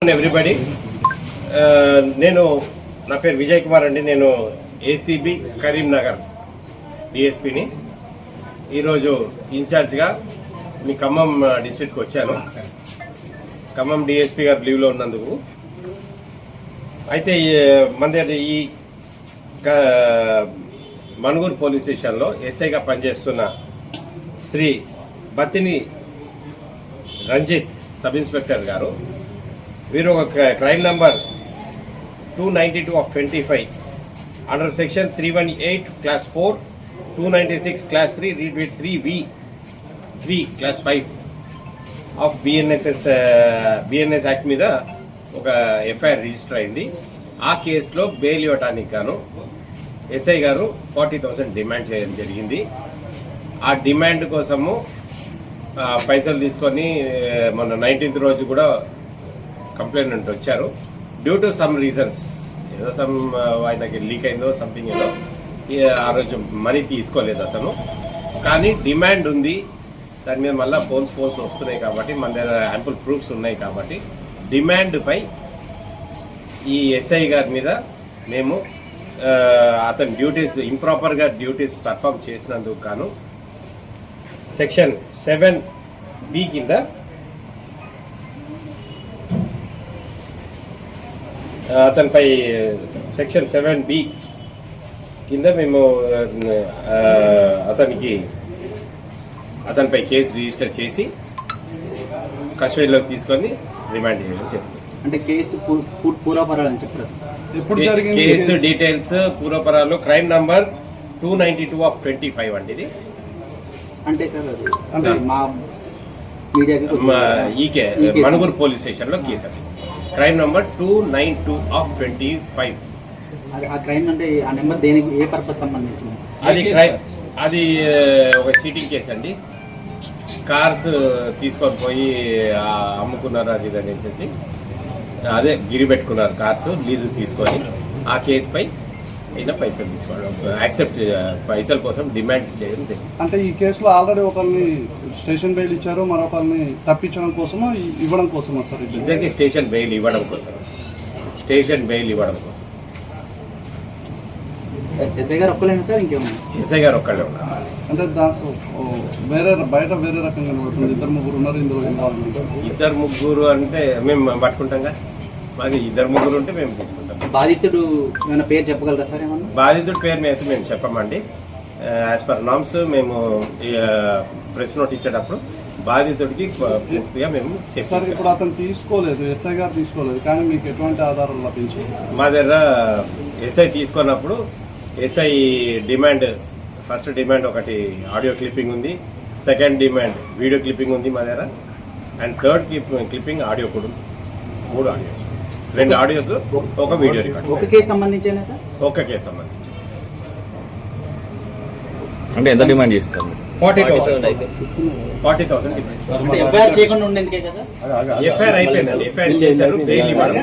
Everybody నేను నా పేరు విజయ్ కుమార్ అండి. నేను ఏసీబీ కరీంనగర్ డిఎస్పీని. ఈరోజు ఇన్ఛార్జ్గా మీ ఖమ్మం డిస్ట్రిక్ట్కి వచ్చాను. ఖమ్మం డిఎస్పీ గారు లీవ్లో ఉన్నందుకు. అయితే మన దగ్గర ఈ మణుగూరు పోలీస్ స్టేషన్లో ఎస్ఐగా పనిచేస్తున్న శ్రీ బత్తిని రంజిత్ సబ్ ఇన్స్పెక్టర్ గారు, వీరు ఒక crime number 292 of 25 under section 318 class 4, 296 class 3, read with 3V3 class 5 of BNS act మీద ఒక ఎఫ్ఐఆర్ రిజిస్టర్ అయింది. ఆ కేసులో బెయిల్ ఇవ్వటానికి గాను ఎస్ఐ గారు 40,000 డిమాండ్ చేయడం జరిగింది. ఆ డిమాండ్ కోసము పైసలు తీసుకొని మొన్న 19th రోజు కూడా కంప్లైంట్ వచ్చారు. డ్యూ టు సమ్ రీజన్స్, ఏదో సమ్ ఆయనకి లీక్ అయిందో సంథింగ్, ఏదో ఆ రోజు మనీ తీసుకోలేదు అతను. కానీ డిమాండ్ ఉంది, దాని మీద మళ్ళీ ఫోన్స్ వస్తున్నాయి కాబట్టి మన దగ్గర యాంపుల్ ప్రూఫ్స్ ఉన్నాయి కాబట్టి డిమాండ్పై ఈ ఎస్ఐ గారి మీద మేము అతని డ్యూటీస్ ఇంప్రాపర్గా డ్యూటీస్ పర్ఫామ్ చేసినందుకు గాను సెక్షన్ 7B కింద అతనిపై సెక్షన్ 7B కింద మేము అతనిపై కేసు రిజిస్టర్ చేసి కస్టడీలోకి తీసుకొని రిమాండ్ చేయడం జరుగుతుంది. అంటే కేసు పూర్వపరాలు అని చెప్తారు. కేసు డీటెయిల్స్ పూర్వపరాలు క్రైమ్ నంబర్ 292 of 25 అండి. ఇది అంటే సార్ అంటే మా ఈకే మణుగూరు పోలీస్ స్టేషన్లో కేసు అది క్రైమ్ నంబర్ 292 of 25. ఆ క్రైమ్ అంటే ఆ నెంబర్ దేనికి, ఏ పర్పస్ సంబంధించింది? అది ఒక చీటింగ్ కేసు అండి. కార్స్ తీసుకొని పోయి అమ్ముకున్నారు అది ఇది అనేసి, అదే గిరి పెట్టుకున్నారు కార్స్ లీజు తీసుకొని. ఆ కేసుపై అయినా పైసలు తీసుకోవడం, యాక్సెప్ట్ పైసల కోసం డిమాండ్ చేయడం జరిగింది. అంటే ఈ కేసులో ఆల్రెడీ ఒకరిని స్టేషన్ బెయిల్ ఇచ్చారు, మరొకరిని తప్పించడం కోసమా ఇవ్వడం కోసమా సార్? ఇద్దరికి స్టేషన్ బెయిల్ ఇవ్వడం కోసం. ఎస్ఐ గారు ఒక్కలేనా సార్, ఇంకేమన్నా? ఎస్ఐ గారు ఒక్కళ్ళే ఉన్నారు. అంటే దాంట్లో బయట వేరే రకంగా పడుతుంది. 2-3 ఉన్నారు ఇందులో ఇన్వాల్వ్మెంట్. 2-3 అంటే మేము పట్టుకుంటాంగా. మాకు 2-3 ఉంటే మేము తీసుకుంటాం. బాధితుడు ఏమైనా పేరు చెప్పగలరా సార్? ఏమన్నా బాధితుడి పేరు అయితే మేము చెప్పమండి. యాజ్ పర్ నామ్స్ మేము ప్రెస్ నోట్ ఇచ్చేటప్పుడు బాధితుడికి పూర్తిగా మేము సార్ ఇప్పుడు అతను తీసుకోలేదు, ఎస్ఐ గారు తీసుకోలేదు, కానీ మీకు ఎటువంటి ఆధారాలు లభించాయి? మా దగ్గర ఎస్ఐ తీసుకున్నప్పుడు ఎస్ఐ డిమాండ్, ఫస్ట్ డిమాండ్ ఒకటి ఆడియో క్లిప్పింగ్ ఉంది, సెకండ్ డిమాండ్ వీడియో క్లిప్పింగ్ ఉంది మా దగ్గర, అండ్ థర్డ్ క్లిప్పింగ్ ఆడియో కూడా ఉంది. 3 ఆడియోస్, 2 ఆడియోస్, ఒక వీడియో రికార్డ్. ఒక కేసు సంబంధించేనా సార్? ఒక కేసు సంబంధించి. అంటే ఎంత డిమాండ్ చేస్తుంది సార్? 40,000 ఎఫ్ఐఆర్ చేయకుండా ఉండేందుకే కదా? ఎఫ్ఐఆర్ అయిపోయిందండి. ఎఫ్ఐఆర్ చేశారు, బెయిల్ ఇవ్వడం.